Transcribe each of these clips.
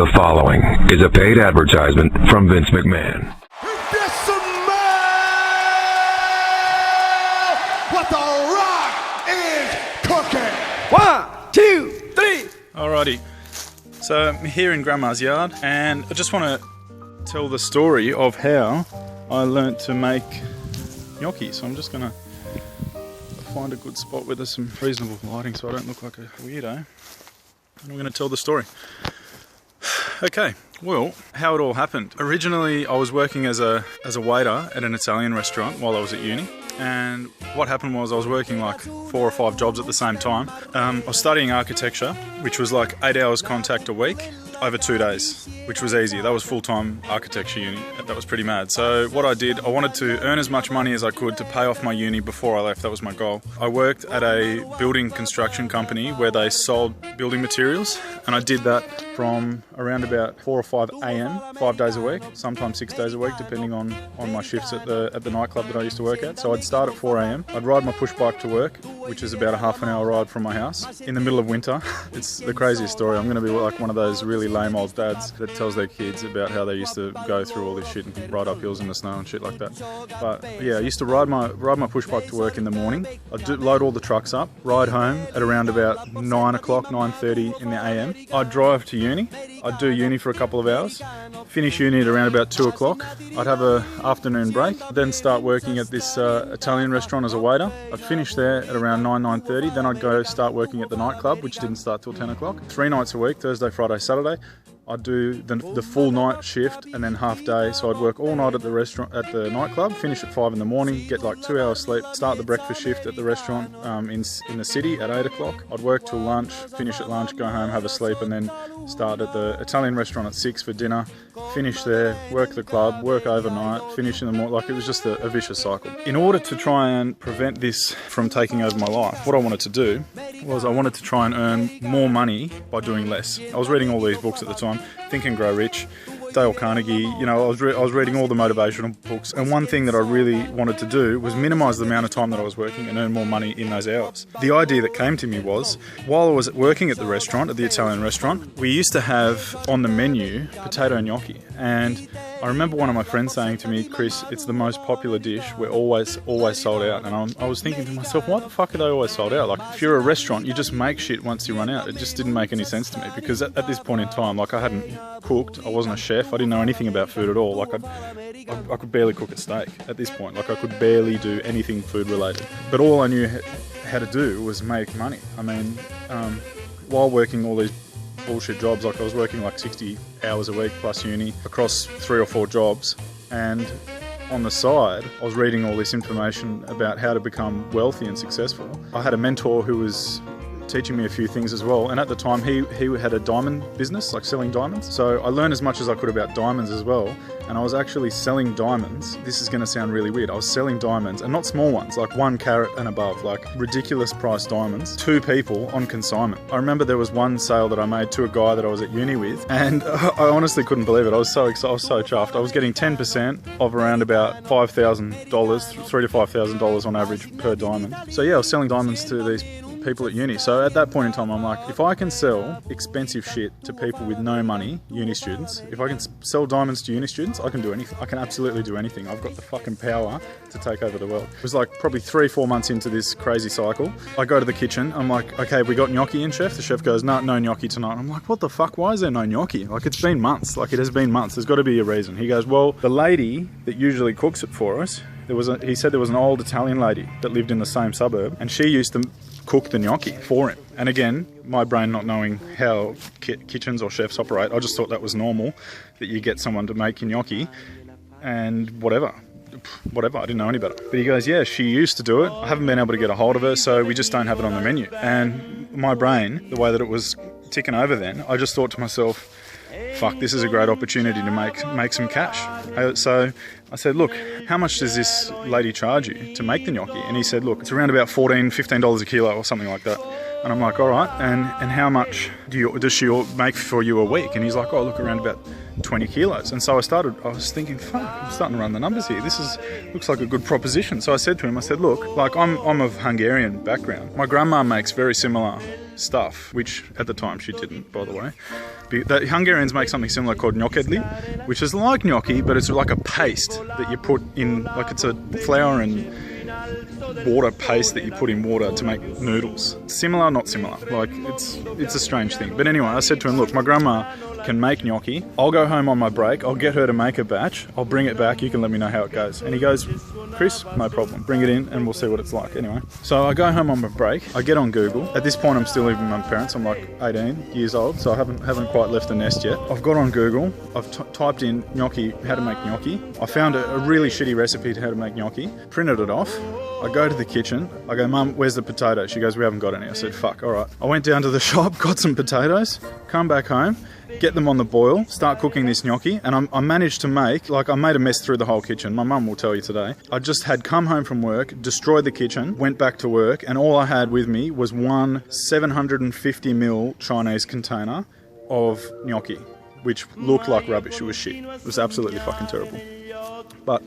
The following is a paid advertisement from Vince McMahon. What the Rock is cooking. 1, 2, 3. Alrighty, so I'm here in Grandma's yard, and I just want to tell the story of how I learnt to make gnocchi. So I'm just going to find a good spot where there's some reasonable lighting so I don't look like a weirdo, and I'm going to tell the story. Okay, well, how it all happened. Originally, I was working as a waiter at an Italian restaurant while I was at uni. And what happened was I was working like 4 or 5 jobs at the same time. I was studying architecture, which was like 8 hours contact a week over 2 days, which was easy. That was full-time architecture uni. That was pretty mad. So what I did, I wanted to earn as much money as I could to pay off my uni before I left. That was my goal. I worked at a building construction company where they sold building materials, and I did that from around about 4 or 5 a.m. 5 days a week, sometimes 6 days a week, depending on my shifts at the nightclub that I used to work at. So I'd start at 4 a.m. I'd ride my push bike to work, which is about a half an hour ride from my house, in the middle of winter. It's the craziest story. I'm going to be like one of those really lame old dads that tells their kids about how they used to go through all this shit and ride up hills in the snow and shit like that. But yeah, I used to ride my push bike to work in the morning. I'd load all the trucks up, ride home at around about 9 o'clock, 9:30 in the AM. I'd drive to uni. I'd do uni for a couple of hours, finish uni at around about 2 o'clock. I'd have an afternoon break, then start working at this Italian restaurant as a waiter. I'd finish there at around 9:30. Then I'd go start working at the nightclub, which didn't start till 10 o'clock. 3 nights a week, Thursday, Friday, Saturday. I'd do the full night shift and then half day. So I'd work all night at the restaurant, at the nightclub, finish at 5 in the morning, get like 2 hours sleep, start the breakfast shift at the restaurant in the city at 8 o'clock. I'd work till lunch, finish at lunch, go home, have a sleep, and then start at the Italian restaurant at 6 for dinner, finish there, work the club, work overnight, finish in the morning. Like, it was just a vicious cycle. In order to try and prevent this from taking over my life, what I wanted to do was I wanted to try and earn more money by doing less. I was reading all these books at the time, Think and Grow Rich, Dale Carnegie, you know, I was reading all the motivational books, and one thing that I really wanted to do was minimise the amount of time that I was working and earn more money in those hours. The idea that came to me was, while I was working at the restaurant, at the Italian restaurant, we used to have on the menu potato gnocchi, and I remember one of my friends saying to me, "Chris, it's the most popular dish. We're always sold out." And I was thinking to myself, why the fuck are they always sold out? Like, if you're a restaurant, you just make shit once you run out. It just didn't make any sense to me, because at this point in time, like, I hadn't cooked, I wasn't a chef, I didn't know anything about food at all. Like, I could barely cook a steak at this point. Like, I could barely do anything food related. But all I knew how to do was make money. I mean, while working all these bullshit jobs, like I was working like 60 hours a week plus uni across 3 or 4 jobs, and on the side I was reading all this information about how to become wealthy and successful. I had a mentor who was teaching me a few things as well, and at the time he had a diamond business, like selling diamonds. So I learned as much as I could about diamonds as well, and I was actually selling diamonds. This is going to sound really weird. I was selling diamonds, and not small ones, like 1 carat and above, like ridiculous price diamonds, to people on consignment. I remember there was one sale that I made to a guy that I was at uni with, and I honestly couldn't believe it. I was so excited, I was so chuffed. I was getting 10% of around about $5,000, $3,000 to $5,000 on average per diamond. So yeah, I was selling diamonds to these people at uni. So at that point in time, I'm like, if I can sell expensive shit to people with no money, uni students, if I can sell diamonds to uni students, I can do anything. I can absolutely do anything. I've got the fucking power to take over the world. It was like probably 3 or 4 months into this crazy cycle. I go to the kitchen. I'm like, okay, we got gnocchi in, chef? The chef goes, no gnocchi tonight. I'm like, what the fuck? Why is there no gnocchi? Like, it's been months. Like, it has been months. There's got to be a reason. He goes, well, the lady that usually cooks it for us, he said there was an old Italian lady that lived in the same suburb, and she used to cook the gnocchi for him. And again, my brain not knowing how kitchens or chefs operate, I just thought that was normal, that you get someone to make gnocchi and whatever, I didn't know any better. But he goes, yeah, she used to do it. I haven't been able to get a hold of her, so we just don't have it on the menu. And my brain, the way that it was ticking over then, I just thought to myself, fuck, this is a great opportunity to make some cash. So I said, look, how much does this lady charge you to make the gnocchi? And he said, look, it's around about $14, $15 a kilo or something like that. And I'm like, all right, and how much does she make for you a week? And he's like, oh, look, around about 20 kilos. And so I was thinking, fuck, I'm starting to run the numbers here. Looks like a good proposition. So I said to him, look, like I'm of Hungarian background. My grandma makes very similar stuff, which at the time she didn't, by the way. The Hungarians make something similar called gnocchi, which is like gnocchi, but it's like a paste that you put in, like it's a flour and water paste that you put in water to make noodles. Similar, not similar. Like, it's a strange thing. But anyway, I said to him, look, my grandma can make gnocchi. I'll go home on my break. I'll get her to make a batch. I'll bring it back. You can let me know how it goes. And he goes, Chris, no problem. Bring it in and we'll see what it's like. Anyway, so I go home on my break. I get on Google. At this point, I'm still living with my parents. I'm like 18 years old, so I haven't quite left the nest yet. I've got on Google. I've typed in gnocchi, how to make gnocchi. I found a really shitty recipe to how to make gnocchi. Printed it off. I go to the kitchen. I go, Mum, where's the potato? She goes, we haven't got any. I said, fuck, all right. I went down to the shop, got some potatoes, come back home, get them on the boil, start cooking this gnocchi, and I managed to make, like, I made a mess through the whole kitchen. My mum will tell you today. I just had come home from work, destroyed the kitchen, went back to work, and all I had with me was one 750ml Chinese container of gnocchi, which looked like rubbish. It was shit. It was absolutely fucking terrible. But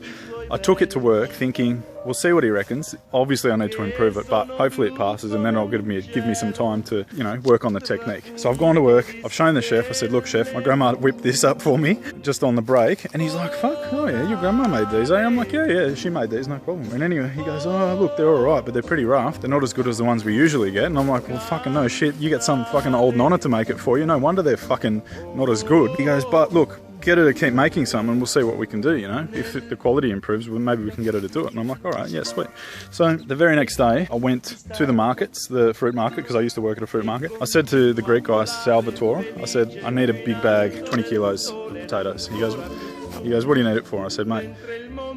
I took it to work thinking, we'll see what he reckons. Obviously I need to improve it, but hopefully it passes, and then it'll give me some time to, you know, work on the technique. So I've gone to work, I've shown the chef, I said, look chef, my grandma whipped this up for me just on the break, and he's like, fuck, oh yeah, your grandma made these, eh? I'm like, yeah, she made these, no problem. And anyway, he goes, oh look, they're alright, but they're pretty rough. They're not as good as the ones we usually get. And I'm like, well fucking no shit, you get some fucking old nonna to make it for you, no wonder they're fucking not as good. He goes, but look, get her to keep making some and we'll see what we can do, you know. If the quality improves, well, maybe we can get her to do it. And I'm like, all right, yeah, sweet. So the very next day, I went to the markets, the fruit market, because I used to work at a fruit market. I said to the Greek guy, Salvatore, I said, I need a big bag, 20 kilos of potatoes. He goes, what do you need it for? I said, mate,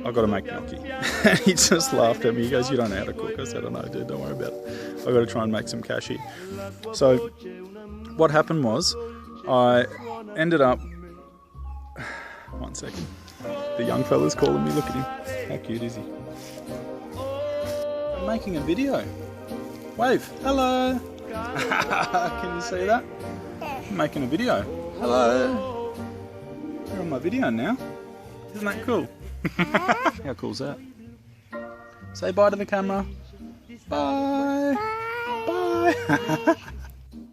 I've got to make gnocchi. And he just laughed at me. He goes, you don't know how to cook. I said, I know, dude, don't worry about it. I've got to try and make some cash here. So what happened was, I ended up... One second. The young fella's calling me. Look at him. How cute is he? I'm making a video. Wave. Hello. Can you see that? I'm making a video. Hello. You're on my video now. Isn't that cool? How cool's that? Say bye to the camera. Bye. Bye.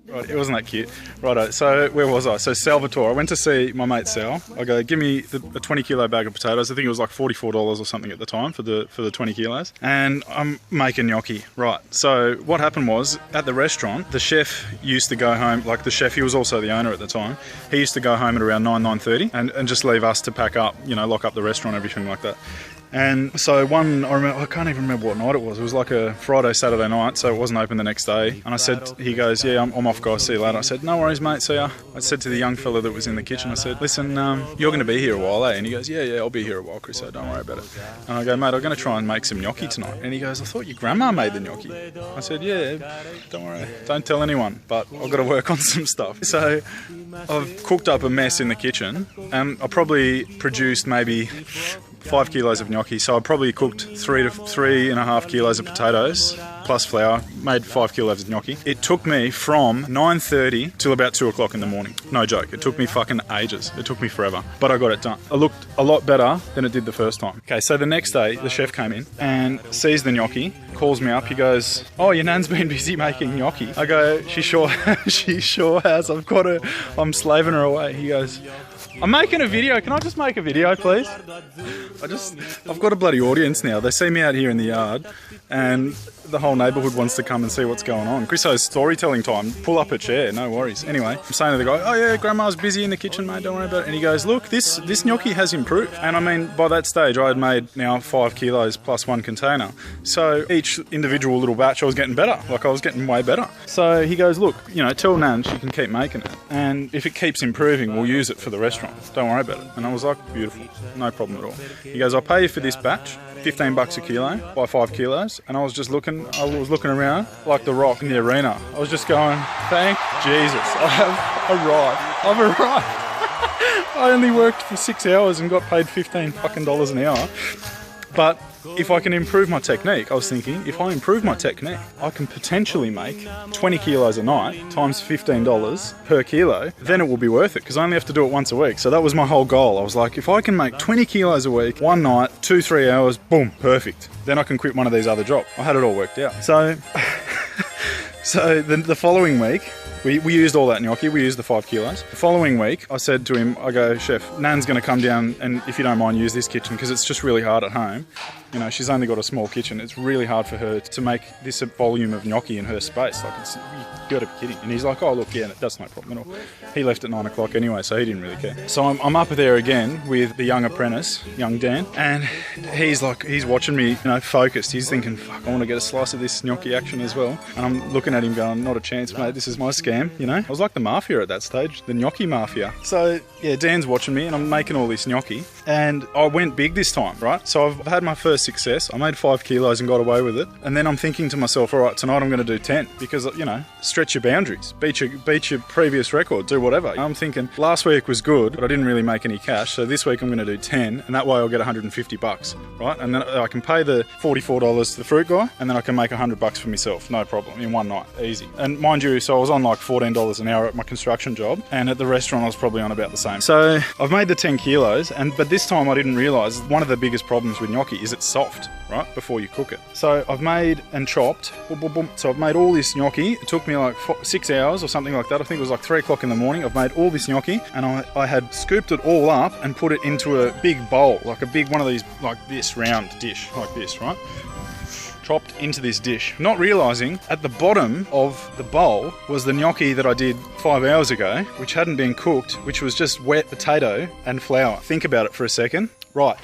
Right, it wasn't that cute. Righto, so where was I? So Salvatore, I went to see my mate Sal. I go, give me a 20 kilo bag of potatoes. I think it was like $44 or something at the time for the 20 kilos. And I'm making gnocchi. Right, so what happened was, at the restaurant, the chef used to go home, like the chef, he was also the owner at the time. He used to go home at around 9:30 and just leave us to pack up, you know, lock up the restaurant, everything like that. And so I can't even remember what night it was. It was like a Friday, Saturday night, so it wasn't open the next day. And I said, he goes, yeah, I'm off guys, see you later. I said, no worries mate, see ya. I said to the young fella that was in the kitchen, I said, listen, you're going to be here a while, eh? And he goes, yeah, I'll be here a while, Chris, so don't worry about it. And I go, mate, I'm going to try and make some gnocchi tonight. And he goes, I thought your grandma made the gnocchi. I said, yeah, don't worry, don't tell anyone, but I've got to work on some stuff. So I've cooked up a mess in the kitchen, and I probably produced maybe 5 kilos of gnocchi, so I probably cooked 3 to 3.5 kilos of potatoes plus flour, made 5 kilos of gnocchi. It took me from 9:30 till about 2 o'clock in the morning. No joke, it took me fucking ages. It took me forever, but I got it done. It looked a lot better than it did the first time. Okay, so the next day, the chef came in and sees the gnocchi, calls me up, he goes, oh, your nan's been busy making gnocchi. I go, she sure has, I'm slaving her away. He goes, I'm making a video. Can I just make a video, please? I've got a bloody audience now. They see me out here in the yard and the whole neighbourhood wants to come and see what's going on. Chriso's storytelling time. Pull up a chair, no worries. Anyway, I'm saying to the guy, oh yeah, grandma's busy in the kitchen, mate, don't worry about it. And he goes, look, this gnocchi has improved. And I mean, by that stage, I had made now 5 kilos plus 1 container. So each individual little batch, I was getting better. Like I was getting way better. So he goes, look, you know, tell Nan she can keep making it. And if it keeps improving, we'll use it for the restaurant. Don't worry about it. And I was like, beautiful, no problem at all. He goes, I'll pay you for this batch, $15 a kilo by 5 kilos. And I was looking around like the Rock in the arena. I was just going, thank Jesus, I've arrived. I only worked for 6 hours and got paid $15 an hour. But if I can improve my technique, I was thinking, if I improve my technique, I can potentially make 20 kilos a night times $15 per kilo, then it will be worth it because I only have to do it once a week. So that was my whole goal. I was like, if I can make 20 kilos a week, one night, 2-3 hours, boom, perfect. Then I can quit one of these other jobs. I had it all worked out. So So the following week, we used all that gnocchi, we used the 5 kilos. The following week, I said to him, I go, Chef, Nan's going to come down and if you don't mind, use this kitchen because it's just really hard at home. You know, she's only got a small kitchen. It's really hard for her to make this volume of gnocchi in her space. Like, you got to be kidding. And he's like, oh, look, yeah, that's no problem at all. He left at 9 o'clock anyway, so he didn't really care. So I'm up there again with the young apprentice, young Dan, and he's watching me, you know, focused. He's thinking, fuck, I want to get a slice of this gnocchi action as well. And I'm looking at him going, not a chance, mate. This is my scam, you know. I was like the Mafia at that stage, the gnocchi Mafia. So, yeah, Dan's watching me and I'm making all this gnocchi. And I went big this time, right? So I've had my first success. I made 5 kilos and got away with it. And then I'm thinking to myself, all right, tonight I'm going to do 10 because, you know, stretch your boundaries, beat your previous record, do whatever. I'm thinking last week was good, but I didn't really make any cash. So this week I'm going to do 10 and that way I'll get $150, right? And then I can pay the $44 to the fruit guy and then I can make $100 for myself. No problem in one night, easy. And mind you, so I was on like $14 an hour at my construction job and at the restaurant I was probably on about the same. So I've made the 10 kilos but this time I didn't realise one of the biggest problems with gnocchi is it's soft, right, before you cook it. So I've made and chopped, boom, boom, boom. So I've made all this gnocchi. It took me like 6 hours or something like that. I think it was like 3 o'clock in the morning. I've made all this gnocchi and I had scooped it all up and put it into a big bowl, like a big one of these, like this round dish, like this, right? Chopped into this dish, not realising at the bottom of the bowl was the gnocchi that I did 5 hours ago, which hadn't been cooked, which was just wet potato and flour. Think about it for a second. Right.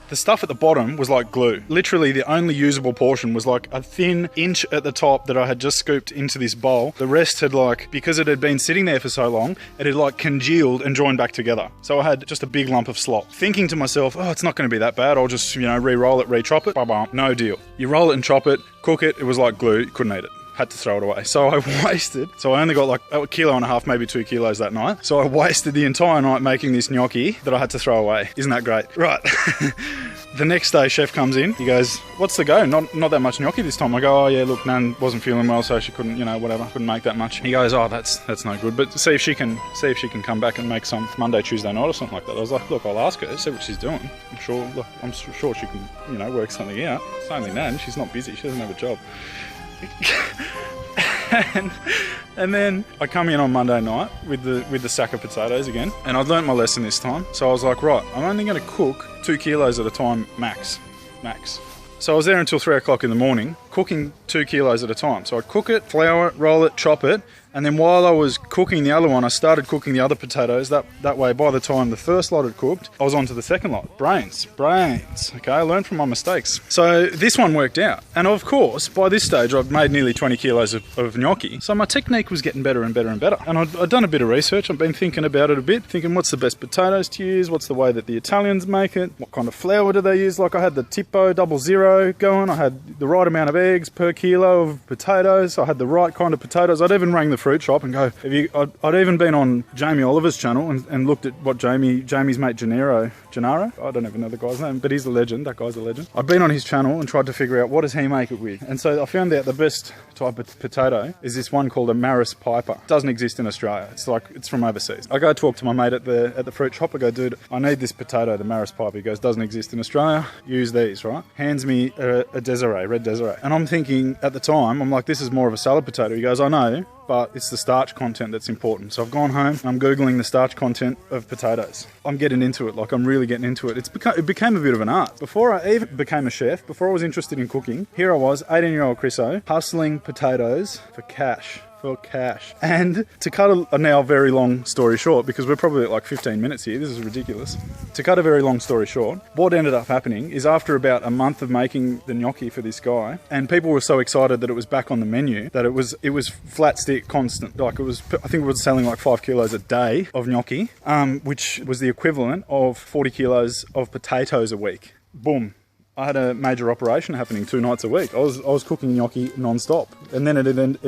The stuff at the bottom was like glue. Literally the only usable portion was like a thin inch at the top that I had just scooped into this bowl. The rest had like, because it had been sitting there for so long, it had like congealed and joined back together. So I had just a big lump of slop. Thinking to myself, oh, it's not going to be that bad. I'll just, you know, re-roll it, re-chop it. Ba-bam. No deal. You roll it and chop it, cook it. It was like glue. You couldn't eat it. Had to throw it away. So I only got like a kilo and a half, maybe 2 kilos that night. So I wasted the entire night making this gnocchi that I had to throw away. Isn't that great? Right. The next day, chef comes in. He goes, what's the go? Not that much gnocchi this time. I go, oh yeah, look, Nan wasn't feeling well, so she couldn't, you know, whatever, couldn't make that much. He goes, oh, that's no good. But see if she can come back and make some Monday, Tuesday night or something like that. I was like, look, I'll ask her, see what she's doing. I'm sure she can, you know, work something out. It's only Nan. She's not busy. She doesn't have a job. And then I come in on Monday night with the sack of potatoes again, and I'd learnt my lesson this time. So I was like, right, I'm only going to cook 2 kilos at a time, max. So I was there until 3 o'clock in the morning, cooking 2 kilos at a time. So I'd cook it, flour it, roll it, chop it, and then while I was cooking the other one, I started cooking the other potatoes. That way, by the time the first lot had cooked, I was on to the second lot. Brains. Okay, I learned from my mistakes. So this one worked out. And of course, by this stage, I'd made nearly 20 kilos of gnocchi. So my technique was getting better and better and better. And I'd done a bit of research. I've been thinking about it a bit, thinking what's the best potatoes to use? What's the way that the Italians make it? What kind of flour do they use? Like I had the Tipo 00 going. I had the right amount of eggs per kilo of potatoes. I had the right kind of potatoes. I'd even rang the fruit shop and go, I'd even been on Jamie Oliver's channel and looked at what Jamie's mate Gennaro, I don't even know the guy's name, but he's a legend. That guy's a legend. I've been on his channel and tried to figure out what does he make it with. And so I found out the best type of potato is this one called a Maris Piper. It doesn't exist in Australia. It's from overseas. I go talk to my mate at the fruit shop. I go, dude, I need this potato, the Maris Piper. He goes, doesn't exist in Australia. Use these, right? Hands me a Desiree, red Desiree. And I'm thinking at the time, I'm like, this is more of a salad potato. He goes, I know, but it's the starch content that's important. So I've gone home and I'm Googling the starch content of potatoes. I'm getting into it, like I'm really getting into it. It became a bit of an art. Before I even became a chef, before I was interested in cooking, here I was, 18-year-old Chriso, hustling potatoes for cash. And to cut a now very long story short, because we're probably at like 15 minutes here, this is ridiculous. To cut a very long story short, what ended up happening is after about a month of making the gnocchi for this guy, and people were so excited that it was back on the menu, that it was flat stick constant. Like I think it was selling like 5 kilos a day of gnocchi, which was the equivalent of 40 kilos of potatoes a week. Boom. I had a major operation happening 2 nights a week. I was cooking gnocchi non-stop. And then it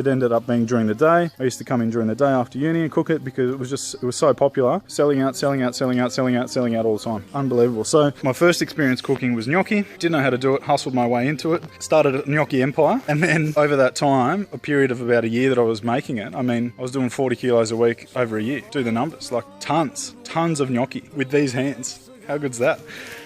ended up being during the day. I used to come in during the day after uni and cook it because it was so popular. Selling out all the time. Unbelievable. So my first experience cooking was gnocchi. Didn't know how to do it, hustled my way into it. Started a gnocchi empire. And then over that time, a period of about a year that I was making it, I mean, I was doing 40 kilos a week over a year. Do the numbers, like tons of gnocchi with these hands. How good's that?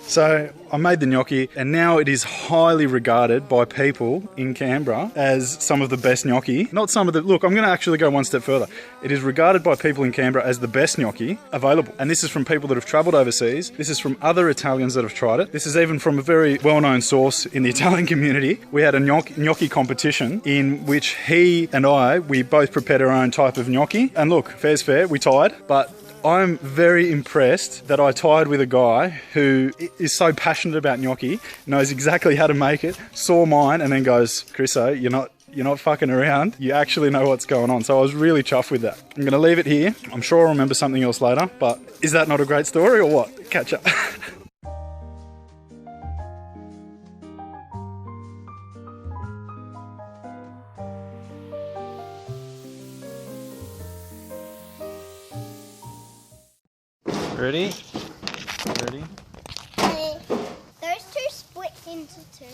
So I made the gnocchi, and now it is highly regarded by people in Canberra as some of the best gnocchi. Not some of the, look, I'm going to actually go one step further. It is regarded by people in Canberra as the best gnocchi available. And this is from people that have travelled overseas. This is from other Italians that have tried it. This is even from a very well-known source in the Italian community. We had a gnocchi competition in which he and we both prepared our own type of gnocchi. And look, fair's fair, we tied, but I'm very impressed that I tied with a guy who is so passionate about gnocchi, knows exactly how to make it, saw mine, and then goes, Chriso, you're not fucking around. You actually know what's going on. So I was really chuffed with that. I'm going to leave it here. I'm sure I'll remember something else later, but is that not a great story or what? Catch up. Ready? Ready? Those two split into two.